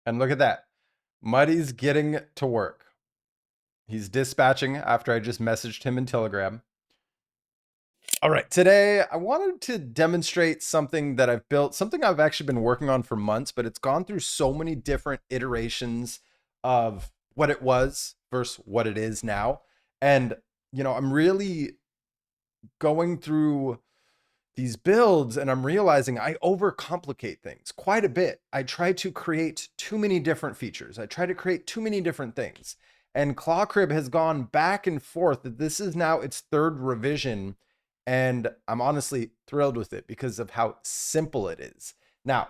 And look at that. Muddy's getting to work. He's dispatching after I just messaged him in Telegram. All right, today I wanted to demonstrate something that I've built, something I've actually been working on for months, but it's gone through so many different iterations of what it was versus what it is now. And, I'm really going through these builds and I'm realizing I overcomplicate things quite a bit. I try to create too many different features. I try to create too many different things. And Clawcrib has gone back and forth. This is now its third revision. And I'm honestly thrilled with it because of how simple it is. Now,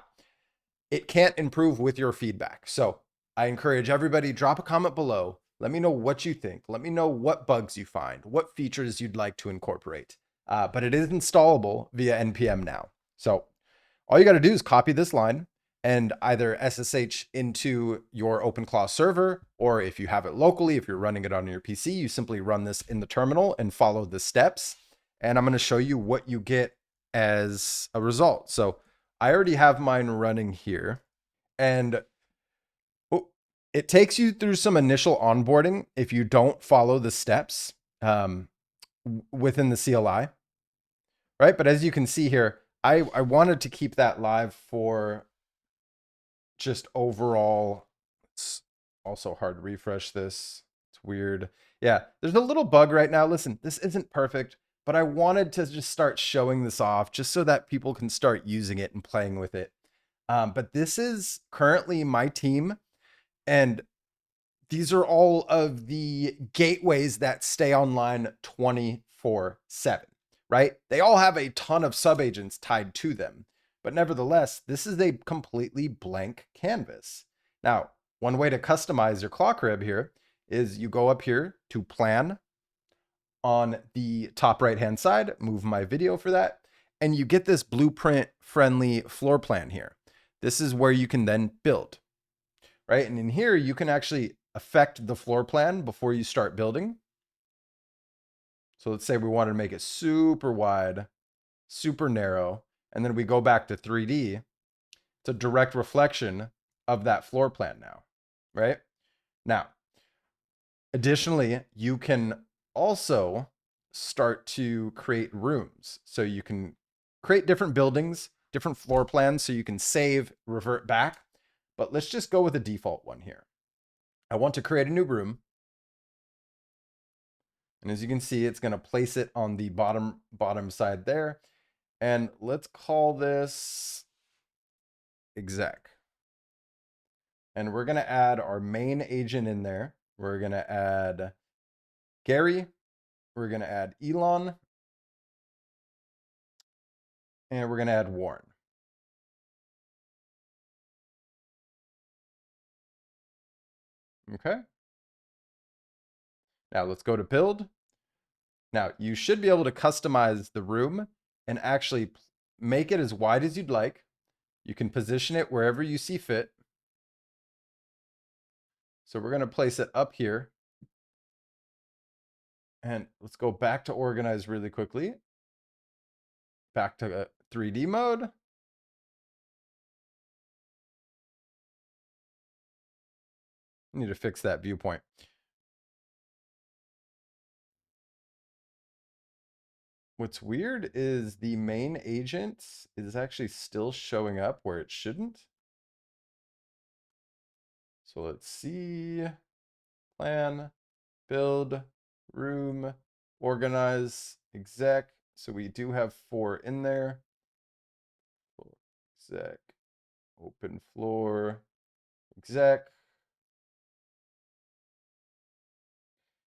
it can't improve with your feedback. So I encourage everybody, drop a comment below. Let me know what you think. Let me know what bugs you find, what features you'd like to incorporate. But it is installable via NPM now. So all you got to do is copy this line and either SSH into your OpenClaw server, or if you have it locally, if you're running it on your PC, you simply run this in the terminal and follow the steps. And I'm going to show you what you get as a result. So I already have mine running here, and it takes you through some initial onboarding if you don't follow the steps within the CLI, right? But as you can see here, I wanted to keep that live for just overall. It's also hard to refresh this. It's weird. Yeah, there's a little bug right now. Listen, this isn't perfect, but I wanted to just start showing this off just so that people can start using it and playing with it. But this is currently my team, and these are all of the gateways that stay online 24/7, right? They all have a ton of subagents tied to them, but nevertheless, this is a completely blank canvas. Now, one way to customize your Clawcrib here is you go up here to plan on the top right-hand side, move my video for that, and you get this blueprint-friendly floor plan here. This is where you can then build, right? And in here, you can actually affect the floor plan before you start building. So let's say we wanted to make it super wide, super narrow, and then we go back to 3D. It's a direct reflection of that floor plan now, right? Now, additionally, you can also start to create rooms. So you can create different buildings, different floor plans, so you can save, revert back. But let's just go with a default one here. I want to create a new room. And as you can see, it's going to place it on the bottom side there. And let's call this exec. And we're going to add our main agent in there. We're going to add Gary. We're going to add Elon. And we're going to add Warren. Okay. Now let's go to build. Now you should be able to customize the room and actually make it as wide as you'd like. You can position it wherever you see fit. So we're going to place it up here. And let's go back to organize really quickly. Back to 3D mode. I need to fix that viewpoint. What's weird is the main agent is actually still showing up where it shouldn't. So let's see. Plan, build, room, organize, exec. So we do have 4 in there. Exec, open floor, exec.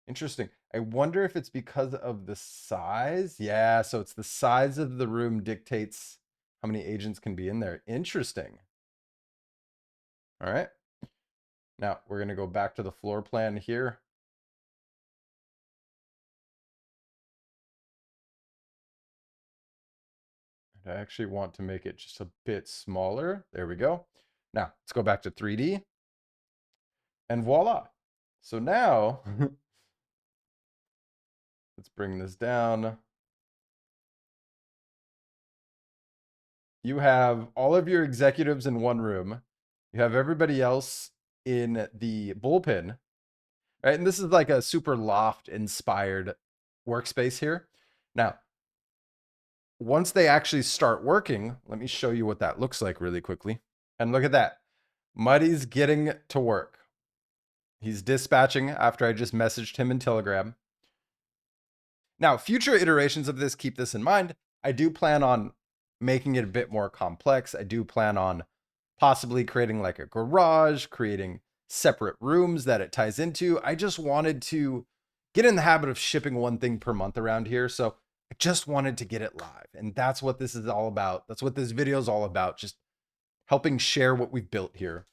Interesting. I wonder if it's because of the size. Yeah, so it's the size of the room dictates how many agents can be in there. Interesting. All right. Now we're going to go back to the floor plan here. And I actually want to make it just a bit smaller. There we go. Now let's go back to 3D. And voila. So now let's bring this down. You have all of your executives in one room. You have everybody else in the bullpen, right? And this is like a super loft inspired workspace here. Now, once they actually start working, let me show you what that looks like really quickly. And look at that. Muddy's getting to work. He's dispatching after I just messaged him in Telegram. Now, future iterations of this, keep this in mind. I do plan on making it a bit more complex. I do plan on possibly creating like a garage, creating separate rooms that it ties into. I just wanted to get in the habit of shipping one thing per month around here. So I just wanted to get it live. And that's what this is all about. That's what this video is all about. Just helping share what we've built here.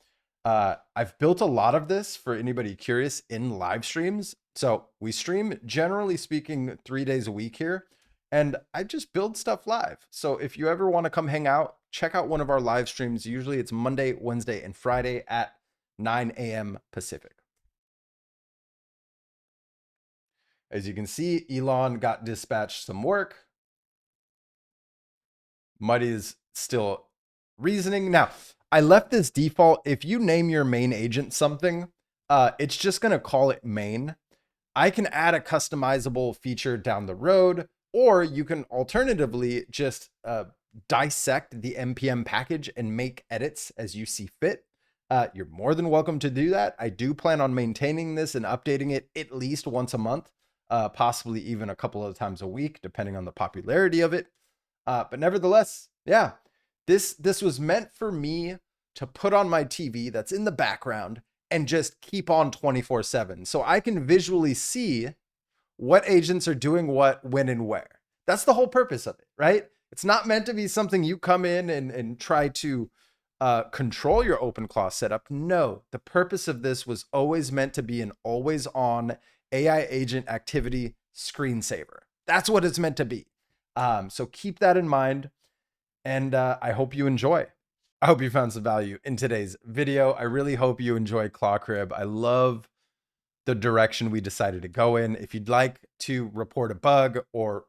I've built a lot of this for anybody curious in live streams. So we stream, generally speaking, 3 days a week here. And I just build stuff live. So if you ever want to come hang out, check out one of our live streams. Usually it's Monday, Wednesday, and Friday at 9 a.m. Pacific. As you can see, Elon got dispatched some work. Muddy's still reasoning. Now, I left this default. If you name your main agent something, it's just going to call it main. I can add a customizable feature down the road, or you can alternatively just dissect the NPM package and make edits as you see fit. You're more than welcome to do that. I do plan on maintaining this and updating it at least once a month, possibly even a couple of times a week, depending on the popularity of it. But nevertheless, yeah, this was meant for me to put on my TV that's in the background and just keep on 24/7. So I can visually see what agents are doing what, when, and where. That's the whole purpose of it, right? It's not meant to be something you come in and try to control your OpenClaw setup. No, the purpose of this was always meant to be an always on AI agent activity screensaver. That's what it's meant to be. So keep that in mind. And I hope you enjoy. I hope you found some value in today's video. I really hope you enjoy Clawcrib. I love the direction we decided to go in. If you'd like to report a bug or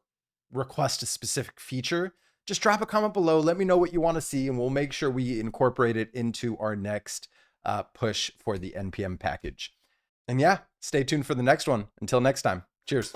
request a specific feature, just drop a comment below. Let me know what you want to see, and we'll make sure we incorporate it into our next push for the NPM package. And yeah, stay tuned for the next one. Until next time, cheers.